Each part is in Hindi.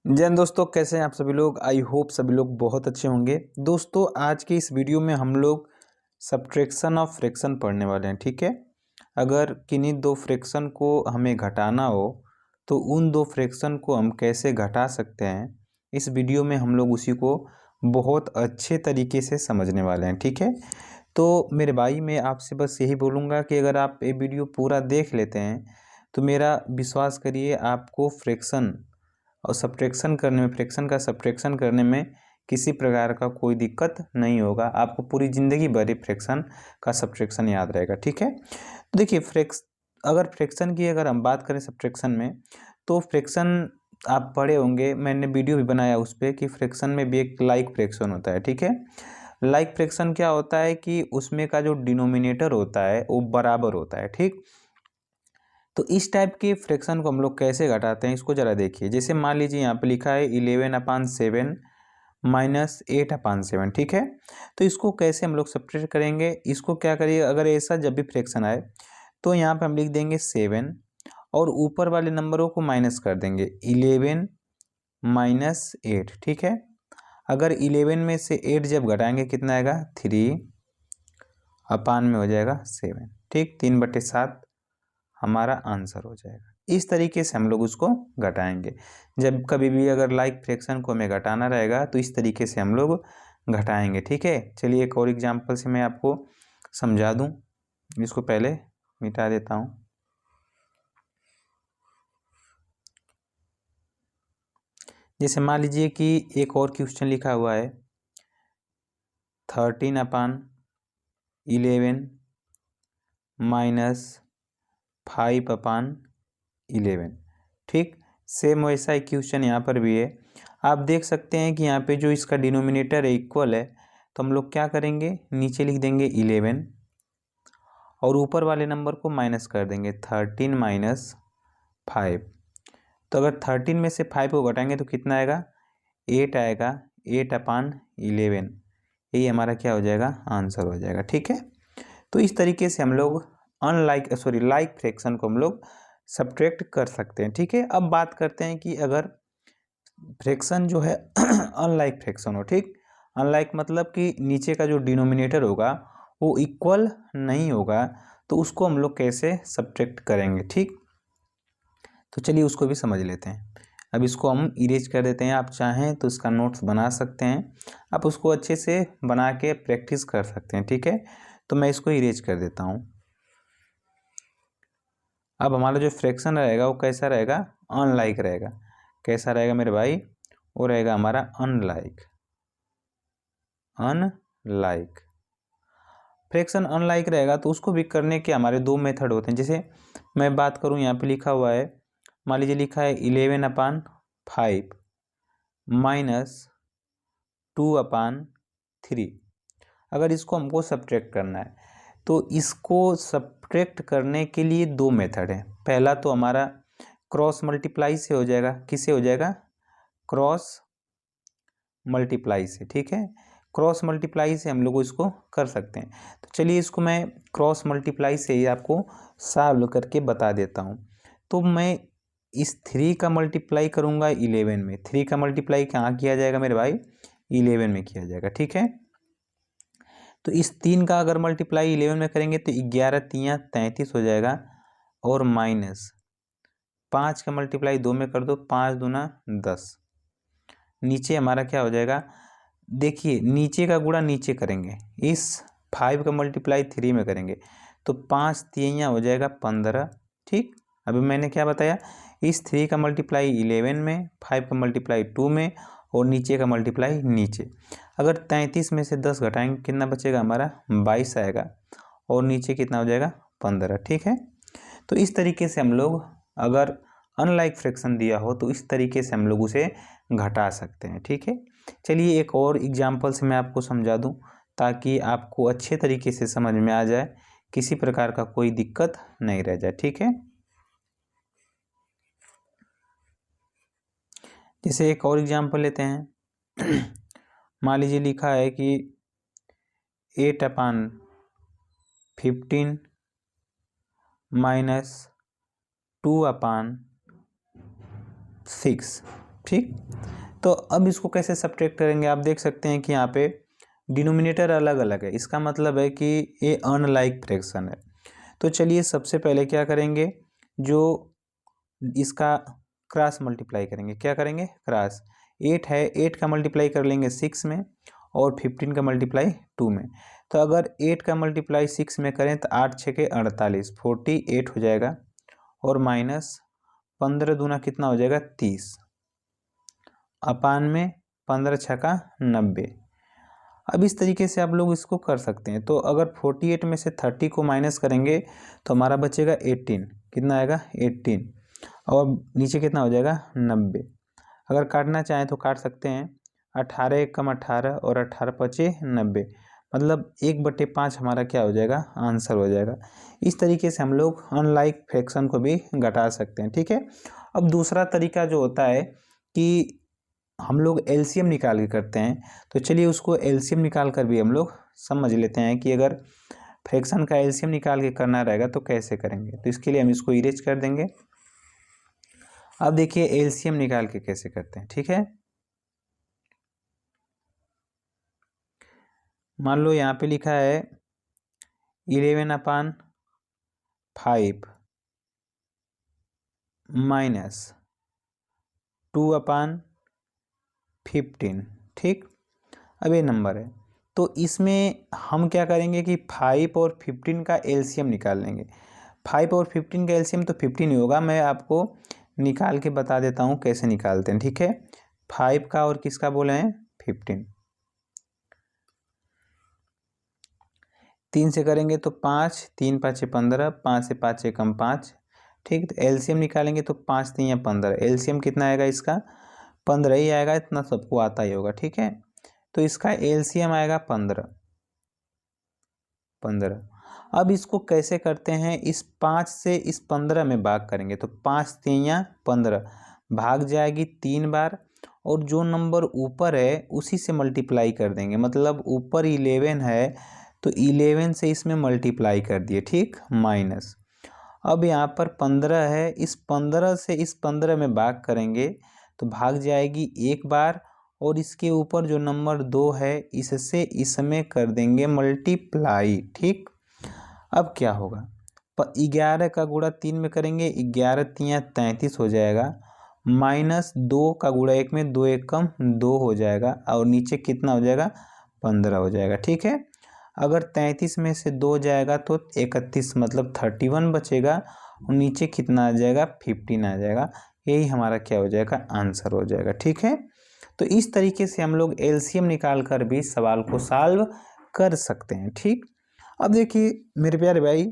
जय हिंद दोस्तों, कैसे हैं आप सभी लोग। आई होप सभी लोग बहुत अच्छे होंगे। दोस्तों आज के इस वीडियो में हम लोग सब्ट्रैक्शन ऑफ फ्रैक्शन पढ़ने वाले हैं। ठीक है, अगर किन्हीं दो फ्रैक्शन को हमें घटाना हो तो उन दो फ्रैक्शन को हम कैसे घटा सकते हैं, इस वीडियो में हम लोग उसी को बहुत अच्छे तरीके से समझने वाले हैं। ठीक है, तो मेरे भाई मैं आपसे बस यही बोलूँगा कि अगर आप ये वीडियो पूरा देख लेते हैं तो मेरा विश्वास करिए आपको फ्रैक्शन और सब्ट्रैक्शन करने में, फ्रैक्शन का सब्ट्रैक्शन करने में किसी प्रकार का कोई दिक्कत नहीं होगा। आपको पूरी ज़िंदगी भर ही फ्रैक्शन का सब्ट्रैक्शन याद रहेगा। ठीक है, तो देखिए अगर फ्रैक्शन की अगर हम बात करें सब्ट्रैक्शन में, तो फ्रैक्शन आप पढ़े होंगे, मैंने वीडियो भी बनाया उस पर कि फ्रैक्शन में भी एक लाइक फ्रैक्शन होता है। ठीक है, लाइक फ्रैक्शन क्या होता है कि उसमें का जो डिनोमिनेटर होता है वो बराबर होता है। ठीक, तो इस टाइप के फ्रैक्शन को हम लोग कैसे घटाते हैं इसको ज़रा देखिए। जैसे मान लीजिए यहाँ पे लिखा है 11/7 माइनस 8/7। ठीक है, तो इसको कैसे हम लोग सब्ट्रैक्ट करेंगे, इसको क्या करिए, अगर ऐसा जब भी फ्रैक्शन आए तो यहाँ पे हम लिख देंगे 7 और ऊपर वाले नंबरों को माइनस कर देंगे 11 माइनस 8। ठीक है, अगर 11 में से 8 जब घटाएंगे कितना आएगा, 3 अपान में हो जाएगा 7। ठीक, 3/7 हमारा आंसर हो जाएगा। इस तरीके से हम लोग उसको घटाएंगे। जब कभी भी अगर लाइक फ्रैक्शन को हमें घटाना रहेगा तो इस तरीके से हम लोग घटाएंगे। ठीक है, चलिए एक और एग्जांपल से मैं आपको समझा दूं। इसको पहले मिटा देता हूं। जैसे मान लीजिए कि एक और क्वेश्चन लिखा हुआ है 13/11 माइनस 5/11। ठीक, सेम वैसा ही क्वेश्चन यहाँ पर भी है। आप देख सकते हैं कि यहाँ पे जो इसका डिनोमिनेटर है इक्वल है, तो हम लोग क्या करेंगे, नीचे लिख देंगे 11 और ऊपर वाले नंबर को माइनस कर देंगे 13 माइनस 5। तो अगर 13 में से 5 को घटाएंगे तो कितना आएगा, 8 आएगा। 8/11 यही हमारा क्या हो जाएगा, आंसर हो जाएगा। ठीक है, तो इस तरीके से हम लोग लाइक फ्रैक्शन को हम लोग सब्ट्रैक्ट कर सकते हैं। ठीक है, अब बात करते हैं कि अगर फ्रैक्शन जो है अनलाइक फ्रैक्शन हो। ठीक, अनलाइक मतलब कि नीचे का जो डिनोमिनेटर होगा वो इक्वल नहीं होगा, तो उसको हम लोग कैसे सब्ट्रैक्ट करेंगे। ठीक, तो चलिए उसको भी समझ लेते हैं। अब इसको हम इरेज कर देते हैं। आप चाहें तो इसका नोट्स बना सकते हैं, आप उसको अच्छे से बना के प्रैक्टिस कर सकते हैं। ठीक है, तो मैं इसको इरेज कर देता हूँ। अब हमारा जो फ्रैक्शन रहेगा वो कैसा रहेगा, अनलाइक रहेगा। कैसा रहेगा मेरे भाई, वो रहेगा हमारा अनलाइक। अनलाइक फ्रैक्शन अनलाइक रहेगा तो उसको भी करने के हमारे दो मेथड होते हैं। जैसे मैं बात करूँ, यहाँ पे लिखा हुआ है, मान लीजिए लिखा है 11/5 माइनस 2/3। अगर इसको हमको सब्ट्रैक्ट करना है तो इसको सब्ट्रैक्ट करने के लिए दो मेथड है। पहला तो हमारा क्रॉस मल्टीप्लाई से हो जाएगा। किससे हो जाएगा, क्रॉस मल्टीप्लाई से। ठीक है, क्रॉस मल्टीप्लाई से हम लोग इसको कर सकते हैं। तो चलिए इसको मैं क्रॉस मल्टीप्लाई से ही आपको सॉल्व करके बता देता हूँ। तो मैं इस 3 का मल्टीप्लाई करूँगा 11 में। 3 का मल्टीप्लाई कहाँ किया जाएगा मेरे भाई, 11 में किया जाएगा। ठीक है, तो इस 3 का अगर मल्टीप्लाई 11 में करेंगे तो 11×3 33 हो जाएगा और माइनस 5 का मल्टीप्लाई 2 में कर दो, 5×2 10। नीचे हमारा क्या हो जाएगा, देखिए नीचे का गुणा नीचे करेंगे, इस 5 का मल्टीप्लाई 3 में करेंगे तो 5×3 हो जाएगा 15। ठीक, अभी मैंने क्या बताया, इस 3 का मल्टीप्लाई 11 में, 5 का मल्टीप्लाई 2 में और नीचे का मल्टीप्लाई नीचे। अगर 33 में से 10 घटाएंगे कितना बचेगा हमारा, 22 आएगा और नीचे कितना हो जाएगा, 15। ठीक है, तो इस तरीके से हम लोग अगर अनलाइक फ्रैक्शन दिया हो तो इस तरीके से हम लोग उसे घटा सकते हैं। ठीक है, चलिए एक और एग्जांपल से मैं आपको समझा दूं ताकि आपको अच्छे तरीके से समझ में आ जाए, किसी प्रकार का कोई दिक्कत नहीं रह जाए। ठीक है, जैसे एक और एग्जांपल लेते हैं। मान लीजिए लिखा है कि 8/15 माइनस 2/6। ठीक। तो अब इसको कैसे सब्ट्रैक्ट करेंगे, आप देख सकते हैं कि यहाँ पे डिनोमिनेटर अलग अलग है, इसका मतलब है कि ये अनलाइक फ्रैक्शन है। तो चलिए सबसे पहले क्या करेंगे, जो इसका क्रॉस मल्टीप्लाई करेंगे। क्या करेंगे, क्रॉस। 8 है, 8 का मल्टीप्लाई कर लेंगे 6 में और 15 का मल्टीप्लाई 2 में। तो अगर 8 का मल्टीप्लाई 6 में करें तो 8 6 के 48, 48 हो जाएगा और माइनस 15 दूना कितना हो जाएगा 30 अपान में 15 छका 90। अब इस तरीके से आप लोग इसको कर सकते हैं। तो अगर 48 में से 30 को माइनस करेंगे तो हमारा बचेगा 18, कितना आएगा 18 और नीचे कितना हो जाएगा 90। अगर काटना चाहें तो काट सकते हैं, 18 एक कम 18 और 18 पचे 90, मतलब 1/5 हमारा क्या हो जाएगा, आंसर हो जाएगा। इस तरीके से हम लोग अनलाइक फ्रैक्शन को भी घटा सकते हैं, ठीक है। अब दूसरा तरीका जो होता है कि हम लोग एलसीएम निकाल के करते हैं, तो चलिए उसको एलसीएम निकाल कर भी हम लोग समझ लेते हैं कि अगर फ्रैक्शन का एलसीएम निकाल के करना रहेगा तो कैसे करेंगे। तो इसके लिए हम इसको इरेज कर देंगे। अब देखिए एलसीएम निकाल के कैसे करते हैं, ठीक है। मान लो यहाँ पे लिखा है 11/5 माइनस 2/15, ठीक। अब ये नंबर है, तो इसमें हम क्या करेंगे कि 5 और 15 का एलसीएम निकाल लेंगे। 5 और 15 का एलसीएम तो 15 ही होगा, मैं आपको निकाल के बता देता हूँ कैसे निकालते हैं, ठीक है। 5 का और किसका बोले हैं 15, 3 से करेंगे तो 5, 3 5 15, 5 से 5 कम 5, ठीक। तो एलसीएम निकालेंगे तो 5 3 15, एलसीएम कितना आएगा इसका 15 ही आएगा, इतना सबको आता ही होगा, ठीक है। तो इसका एलसीएम आएगा 15। अब इसको कैसे करते हैं, इस 5 से इस 15 में भाग करेंगे तो 5 3 15 भाग जाएगी 3 बार और जो नंबर ऊपर है उसी से मल्टीप्लाई कर देंगे। मतलब ऊपर 11 है तो 11 से इसमें मल्टीप्लाई कर दिए, ठीक, माइनस। अब यहाँ पर 15 है, इस 15 से इस 15 में भाग करेंगे तो भाग जाएगी एक बार और इसके ऊपर जो नंबर 2 है इससे इसमें कर देंगे मल्टीप्लाई, ठीक। अब क्या होगा, 11 का गुणा 3 में करेंगे, 11 3 33 हो जाएगा, माइनस 2 का गुणा 1 में, 2 1 कम 2 हो जाएगा और नीचे कितना हो जाएगा 15 हो जाएगा, ठीक है। अगर 33 में से 2 जाएगा तो 31 मतलब 31 बचेगा और नीचे कितना आ जाएगा 15 आ जाएगा। यही हमारा क्या हो जाएगा, आंसर हो जाएगा, ठीक है। तो इस तरीके से हम लोग एलसीएम निकाल कर भी सवाल को सॉल्व कर सकते हैं, ठीक। अब देखिए मेरे प्यारे भाई,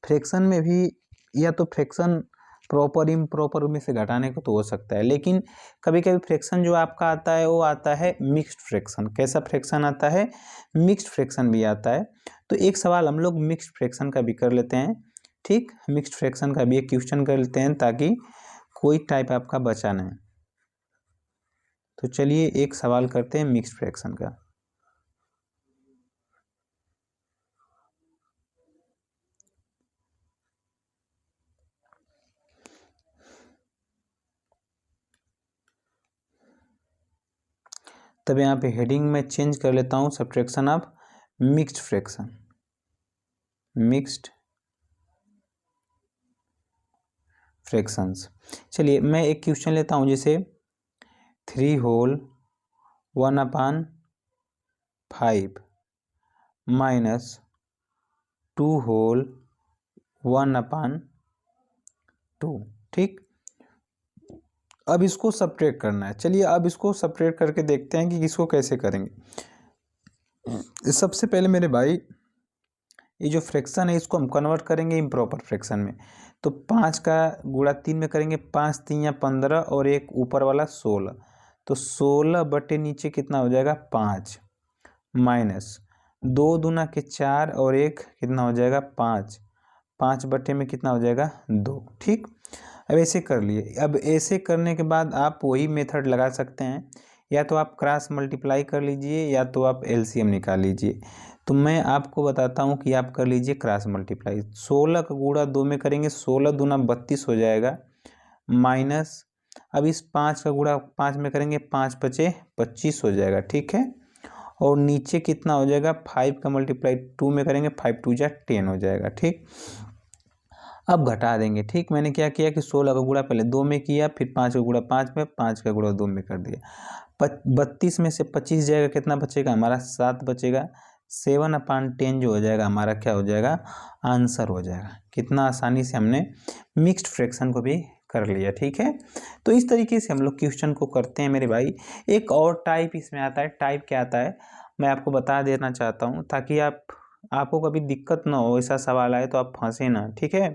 फ्रैक्शन में भी या तो फ्रैक्शन प्रॉपर इम्प्रॉपर में से घटाने को तो हो सकता है, लेकिन कभी कभी फ्रैक्शन जो आपका आता है वो आता है मिक्स्ड फ्रैक्शन। कैसा फ्रैक्शन आता है, मिक्स्ड फ्रैक्शन भी आता है। तो एक सवाल हम लोग मिक्स्ड फ्रैक्शन का भी कर लेते हैं, ठीक। मिक्स्ड फ्रैक्शन का भी एक क्वेश्चन कर लेते हैं ताकि कोई टाइप आपका बचा नहीं। तो चलिए एक सवाल करते हैं मिक्स्ड फ्रैक्शन का। तब यहाँ पे हेडिंग में चेंज कर लेता हूँ subtraction of mixed fraction, mixed fractions. चलिए मैं एक क्वेश्चन लेता हूँ, जैसे 3 होल 1/5 माइनस 2 होल 1/2, ठीक। अब इसको सब्ट्रैक्ट करना है। चलिए अब इसको सब्ट्रैक्ट करके देखते हैं कि इसको कैसे करेंगे। सबसे पहले मेरे भाई ये जो फ्रैक्शन है इसको हम कन्वर्ट करेंगे इम्प्रॉपर फ्रैक्शन में। तो 5 का गुणा 3 में करेंगे, 5 3 15 और एक ऊपर वाला 16, तो 16 बटे नीचे कितना हो जाएगा 5 माइनस 2 दूना के 4 और एक कितना हो जाएगा 5, 5 बटे में कितना हो जाएगा 2, ठीक। अब ऐसे कर लिए। अब ऐसे करने के बाद आप वही मेथड लगा सकते हैं, या तो आप क्रॉस मल्टीप्लाई कर लीजिए या तो आप एलसीएम निकाल लीजिए। तो मैं आपको बताता हूँ कि आप कर लीजिए क्रॉस मल्टीप्लाई। 16 का गुणा 2 में करेंगे, 16 दूना 32 हो जाएगा माइनस अब इस 5 का गुणा 5 में करेंगे, 5 पचे 25 हो जाएगा, ठीक है। और नीचे कितना हो जाएगा, 5 का मल्टीप्लाई 2 में करेंगे, 5 2 जा 10 हो जाएगा, ठीक। अब घटा देंगे, ठीक। मैंने क्या किया कि 16 का गुणा पहले 2 में किया, फिर 5 का गुणा 5 में, 5 का गुणा 2 में कर दिया। 32 में से 25 जाएगा, कितना बचेगा हमारा, 7 बचेगा। 7/10 जो हो जाएगा हमारा क्या हो जाएगा, आंसर हो जाएगा। कितना आसानी से हमने मिक्स्ड फ्रैक्शन को भी कर लिया, ठीक है। तो इस तरीके से हम लोग क्वेश्चन को करते हैं मेरे भाई। एक और टाइप इसमें आता है, टाइप क्या आता है मैं आपको बता देना चाहता हूँ, ताकि आपको कभी दिक्कत ना हो, ऐसा सवाल आए तो आप फंसे ना, ठीक है।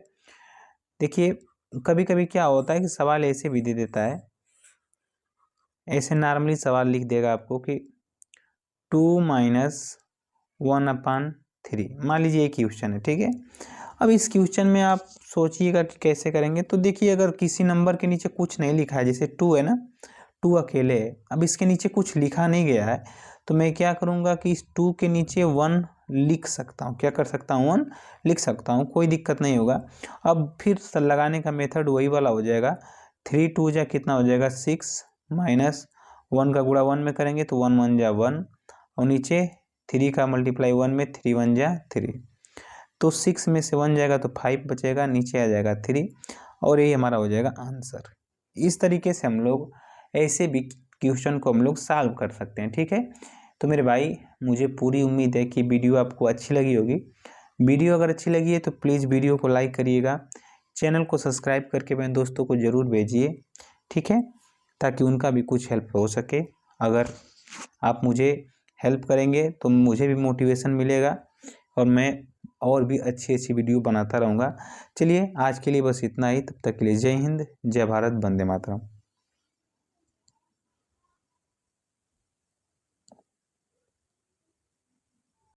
देखिए कभी कभी क्या होता है कि सवाल ऐसे भी दे देता है, ऐसे नॉर्मली सवाल लिख देगा आपको कि 2 - 1/3, मान लीजिए एक क्वेश्चन है, ठीक है। अब इस क्वेश्चन में आप सोचिएगा कि कैसे करेंगे। तो देखिए अगर किसी नंबर के नीचे कुछ नहीं लिखा है, जैसे 2 है ना, 2 अकेले है, अब इसके नीचे कुछ लिखा नहीं गया है, तो मैं क्या करूँगा कि इस 2 के नीचे 1 लिख सकता हूँ। क्या कर सकता हूँ, 1 लिख सकता हूँ, कोई दिक्कत नहीं होगा। अब फिर लगाने का मेथड वही वाला हो जाएगा। 3 2 जा कितना हो जाएगा, 6 माइनस 1 का गुणा 1 में करेंगे तो 1 1 जा 1, और नीचे 3 का मल्टीप्लाई 1 में, 3 1 जा 3, तो 6 में से 1 जाएगा तो 5 बचेगा, नीचे आ जाएगा 3, और यही हमारा हो जाएगा आंसर। इस तरीके से हम लोग ऐसे भी क्वेश्चन को हम लोग सॉल्व कर सकते हैं, ठीक है। तो मेरे भाई मुझे पूरी उम्मीद है कि वीडियो आपको अच्छी लगी होगी। वीडियो अगर अच्छी लगी है तो प्लीज़ वीडियो को लाइक करिएगा, चैनल को सब्सक्राइब करके मेरे दोस्तों को ज़रूर भेजिए, ठीक है, ताकि उनका भी कुछ हेल्प हो सके। अगर आप मुझे हेल्प करेंगे तो मुझे भी मोटिवेशन मिलेगा, और मैं और भी अच्छी अच्छी वीडियो बनाता रहूँगा। चलिए आज के लिए बस इतना ही, तब तक के लिए जय हिंद, जय भारत, वंदे मातरम।